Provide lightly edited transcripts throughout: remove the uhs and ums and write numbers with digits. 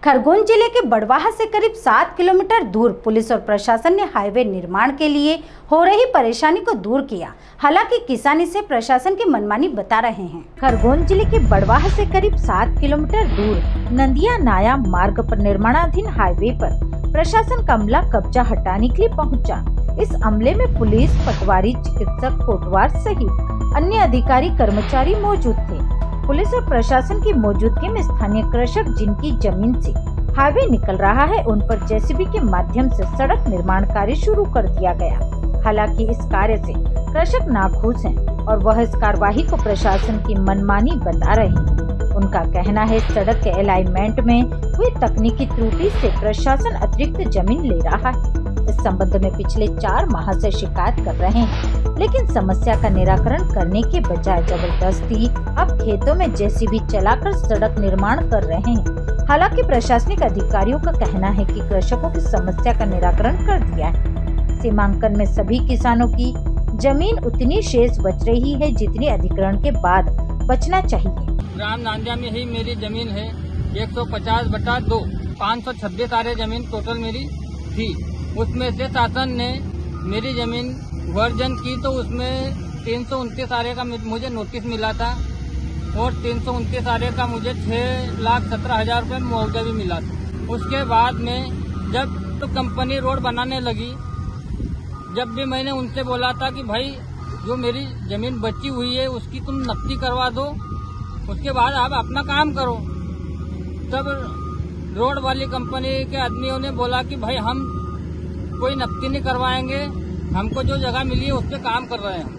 खरगोन जिले के बड़वाह से करीब 7 किलोमीटर दूर पुलिस और प्रशासन ने हाईवे निर्माण के लिए हो रही परेशानी को दूर किया। हालांकि किसान इसे प्रशासन की मनमानी बता रहे हैं। खरगोन जिले के बड़वाह से करीब 7 किलोमीटर दूर नंदिया नाया मार्ग पर निर्माणाधीन हाईवे पर प्रशासन का अमला कब्जा हटाने के लिए पहुंचा। इस अमले में पुलिस, पटवारी, चिकित्सक, कोटवार सहित अन्य अधिकारी कर्मचारी मौजूद थे। पुलिस और प्रशासन की मौजूदगी में स्थानीय कृषक जिनकी जमीन से हाईवे निकल रहा है, उन पर जेसीबी के माध्यम से सड़क निर्माण कार्य शुरू कर दिया गया। हालांकि इस कार्य से कृषक नाखुश हैं और वह इस कार्यवाही को प्रशासन की मनमानी बता रहे हैं। उनका कहना है सड़क के अलाइनमेंट में हुई तकनीकी त्रुटि से प्रशासन अतिरिक्त जमीन ले रहा है। इस संबंध में पिछले 4 माह से शिकायत कर रहे हैं, लेकिन समस्या का निराकरण करने के बजाय जबरदस्ती अब खेतों में जेसीबी चलाकर सड़क निर्माण कर रहे हैं। हालांकि प्रशासनिक अधिकारियों का कहना है कि कृषकों की समस्या का निराकरण कर दिया है। सीमांकन में सभी किसानों की जमीन उतनी शेष बच रही है जितनी अधिग्रहण के बाद बचना चाहिए। ग्राम नांदिया में ही मेरी जमीन है 150/2, 526 आरे जमीन टोटल मेरी थी। उसमें से शासन ने मेरी जमीन वर्जन की तो उसमें 329 आरे का मुझे नोटिस मिला था और 329 आरे का मुझे 6,17,000 रुपये मुआवजा भी मिला था। उसके बाद में जब तो कंपनी रोड बनाने लगी, जब भी मैंने उनसे बोला था कि भाई जो मेरी जमीन बची हुई है उसकी तुम नक्ती करवा दो, उसके बाद आप अपना काम करो। तब रोड वाली कंपनी के आदमियों ने बोला कि भाई हम कोई नक्ती नहीं करवाएंगे, हमको जो जगह मिली है उस पर काम कर रहे हैं।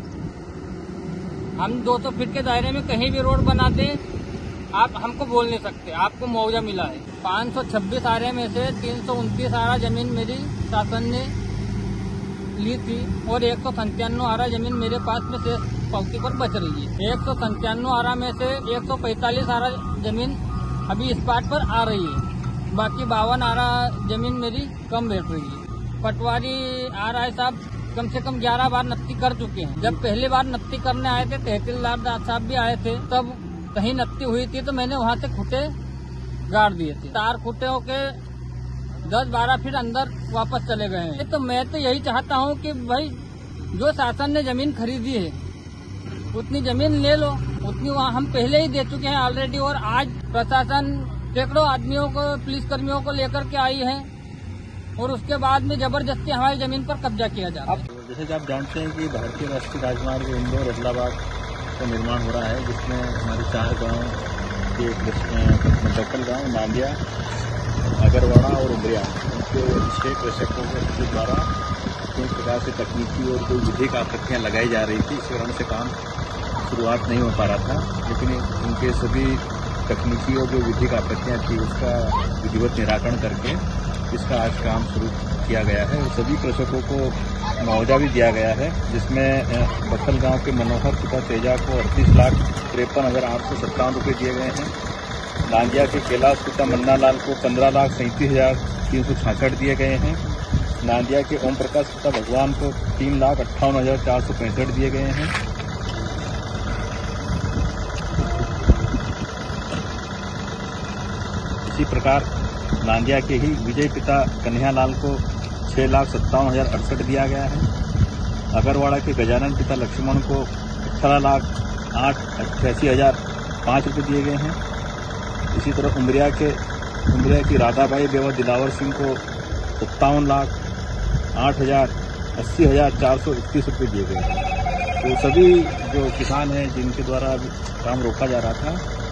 हम 200 फीट के दायरे में कहीं भी रोड बना दें, आप हमको बोल नहीं सकते, आपको मुआवजा मिला है। 526 आरे में से 329 आरा जमीन मेरी शासन ने ली थी और 197 आरा जमीन मेरे पास में से पावती पर बच रही है। 197 आरा में से 145 आरा जमीन अभी इस पार्ट पर आ रही है, बाकी 52 आरा जमीन मेरी कम बैठ रही है। पटवारी आ रहा है साहब कम से कम 11 बार नक्ती कर चुके हैं। जब पहली बार नक्ती करने आए थे तहसीलदार साहब भी आए थे, तब कहीं नक्ती हुई थी तो मैंने वहाँ से खुटे गाड़ दिए थे। 4 खुटे के 10-12 फीट अंदर वापस चले गए हैं। तो मैं तो यही चाहता हूँ कि भाई जो शासन ने जमीन खरीदी है उतनी जमीन ले लो, उतनी वहाँ हम पहले ही दे चुके हैं ऑलरेडी। और आज प्रशासन सैकड़ों आदमियों को, पुलिस कर्मियों को लेकर के आई है और उसके बाद में जबरदस्ती हमारी जमीन पर कब्जा किया जा रहा है। जैसे कि आप जानते हैं कि भारतीय राष्ट्रीय राजमार्ग इंदौर इलाहाबाद का निर्माण हो रहा है, जिसमें हमारे 4 गाँव के बक्कल गाँव, नांदिया, अगरवाड़ा और उमरिया, उनके 6 कृषकों के द्वारा किस प्रकार से तकनीकी और कोई विधिक आपत्तियाँ लगाई जा रही थी, इस कारण से काम शुरुआत नहीं हो पा रहा था। लेकिन उनके सभी तकनीकी और जो विधिक आपत्तियाँ थी उसका विधिवत निराकरण करके इसका आज काम शुरू किया गया है। सभी कृषकों को मुआवजा भी दिया गया है, जिसमें बक्कल गांव के मनोहर पिता तेजा को 38,53,857 रुपये दिए गए हैं। नांदिया के कैलाश पिता मन्ना लाल को 15,37,366 दिए गए हैं। नांदिया के ओम प्रकाश पिता भगवान को 3,58,465 दिए गए हैं। इसी प्रकार नांदिया के ही विजय पिता कन्हैया लाल को 6,57,068 दिया गया है। अगरवाड़ा के गजानन पिता लक्ष्मण को 18,88,005 रुपये दिए गए हैं। इसी तरह उमरिया की राधाबाई बेवा दिलावर सिंह को 57,08,80,431 रुपये दिए गए हैं। तो सभी जो किसान हैं जिनके द्वारा काम रोका जा रहा था,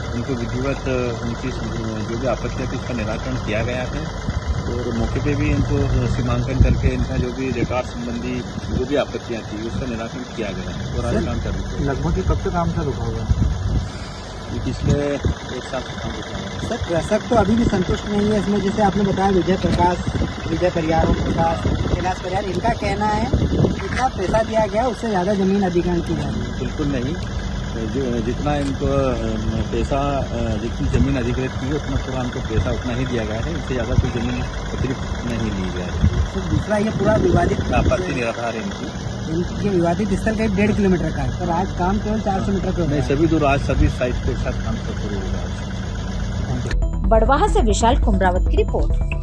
उनको विधिवत उनकी जो भी आपत्तियाँ थी उसका निराकरण किया गया है और मौके पे भी इनको सीमांकन करके इनका जो भी रिकॉर्ड संबंधी जो भी आपत्तियाँ थी उसका निराकरण किया गया है और आज काम चालू है। लगभग कब तक काम चालू होगा? ये पिछले 1 साल से काम रुका है। सर, कृषक तो अभी भी संतुष्ट नहीं है इसमें। जैसे आपने बताया विजय परियार, कैलाश परियार, इनका कहना है जितना पैसा दिया गया उससे ज़्यादा जमीन अधिग्रहण की जा रही है। बिल्कुल नहीं, जितना इनको पैसा, जितनी जमीन अधिकृत की है उतना पूरा हमको पैसा उतना ही दिया गया है, इससे ज़्यादा कोई जमीन अतिरिक्त नहीं ली गया है। तो दूसरा ये पूरा विवादित आपत्ति निराधार है इनकी। ये विवादित स्थल करीब 1.5 किलोमीटर का है, पर आज काम केवल 400 मीटर का नहीं, सभी दूर आज सभी साइट के साथ काम शुरू होगा। बड़वाहा से विशाल कुमरावत की रिपोर्ट।